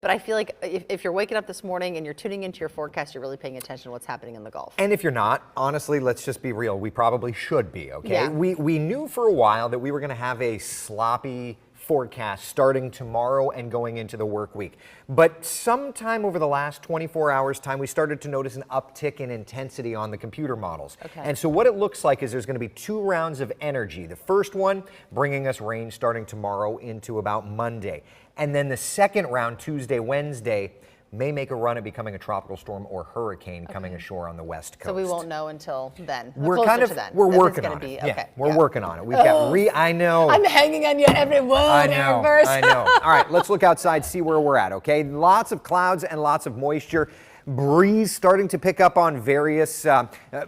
But I feel like if you're waking up this morning and you're tuning into your forecast, you're really paying attention to what's happening in the Gulf. And if you're not, honestly, let's just be real. We probably should be, okay? Yeah. We knew for a while that we were going to have a sloppy forecast starting tomorrow and going into the work week. But sometime over the last 24 hours time, we started to notice an uptick in intensity on the computer models. Okay. And so what it looks like is there's going to be 2 rounds of energy. The first one bringing us rain starting tomorrow into about Monday. And then the second round, Tuesday, Wednesday, may make a run at becoming a tropical storm or hurricane coming ashore on the west coast. So we won't know until then. We're closer kind of to then. we're This is working gonna on be, it. okay, Yeah, we're working on it. We've got I know. I'm hanging on you every word, Eric Burris. I know. All right, let's look outside, see where we're at, okay? Lots of clouds and lots of moisture. Breeze starting to pick up on various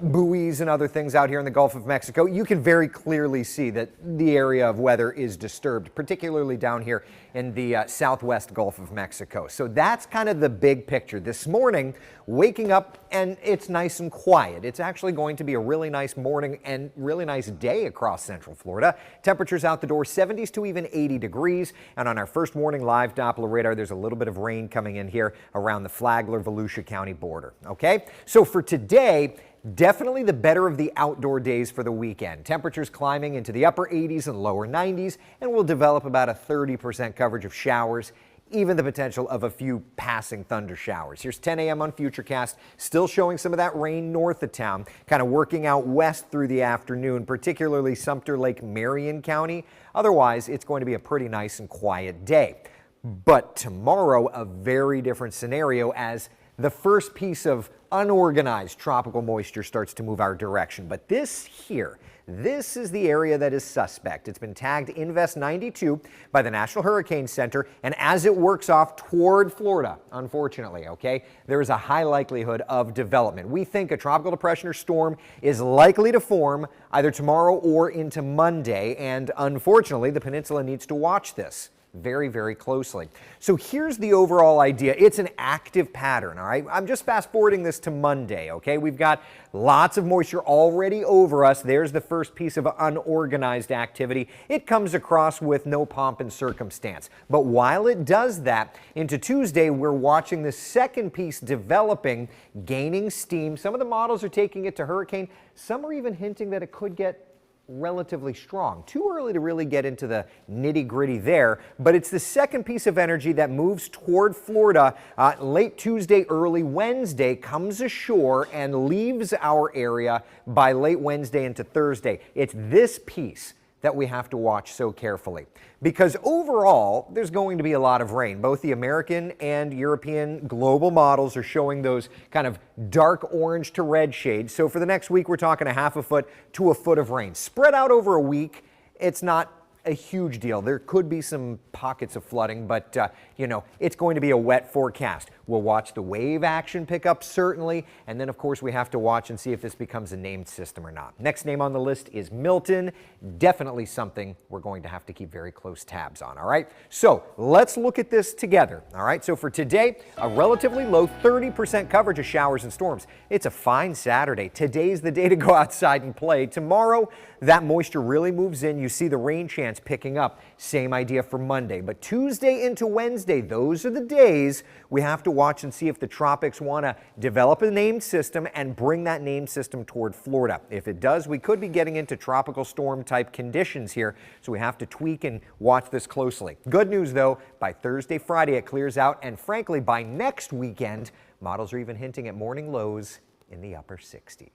buoys and other things out here in the Gulf of Mexico. You can very clearly see that the area of weather is disturbed, particularly down here in the southwest Gulf of Mexico. So that's kind of the big picture. This morning, waking up and it's nice and quiet. It's actually going to be a really nice morning and really nice day across central Florida. Temperatures out the door 70s to even 80 degrees. And on our first morning live Doppler radar, there's a little bit of rain coming in here around the Flagler-Volusia County border. Okay, so for today, definitely the better of the outdoor days for the weekend. Temperatures climbing into the upper 80s and lower 90s, and we'll develop about a 30% coverage of showers, even the potential of a few passing thunder showers. Here's 10 a.m. on Futurecast, still showing some of that rain north of town, kind of working out west through the afternoon, particularly Sumter Lake, Marion County. Otherwise, it's going to be a pretty nice and quiet day. But tomorrow, a very different scenario as the first piece of unorganized tropical moisture starts to move our direction. But this here, this is the area that is suspect. It's been tagged Invest 92 by the National Hurricane Center, and as it works off toward Florida, unfortunately, okay, there is a high likelihood of development. We think a tropical depression or storm is likely to form either tomorrow or into Monday, and unfortunately, the peninsula needs to watch this very, very closely. So here's the overall idea. It's an active pattern, all right? I'm just fast forwarding this to Monday, okay? We've got lots of moisture already over us. There's the first piece of unorganized activity. It comes across with no pomp and circumstance. But while it does that, into Tuesday, we're watching the second piece developing, gaining steam. Some of the models are taking it to hurricane. Some are even hinting that it could get relatively strong. Too early to really get into the nitty-gritty there, but it's the second piece of energy that moves toward Florida late Tuesday, early Wednesday, comes ashore and leaves our area by late Wednesday into Thursday. It's this piece that we have to watch so carefully, because overall there's going to be a lot of rain. Both the American and European global models are showing those kind of dark orange to red shades. So for the next week, we're talking a half a foot to a foot of rain spread out over a week. It's not a huge deal. There could be some pockets of flooding, but you know, it's going to be a wet forecast. We'll watch the wave action pick up, certainly, and then of course we have to watch and see if this becomes a named system or not. Next name on the list is Milton. Definitely something we're going to have to keep very close tabs on, all right? So let's look at this together, all right? So for today, a relatively low 30% coverage of showers and storms. It's a fine Saturday. Today's the day to go outside and play. Tomorrow, that moisture really moves in. You see the rain chance picking up. Same idea for Monday. But Tuesday into Wednesday, those are the days we have to watch and see if the tropics want to develop a named system and bring that named system toward Florida. If it does, we could be getting into tropical storm type conditions here, so we have to tweak and watch this closely. Good news though, by Thursday, Friday it clears out, and frankly by next weekend, models are even hinting at morning lows in the upper 60s.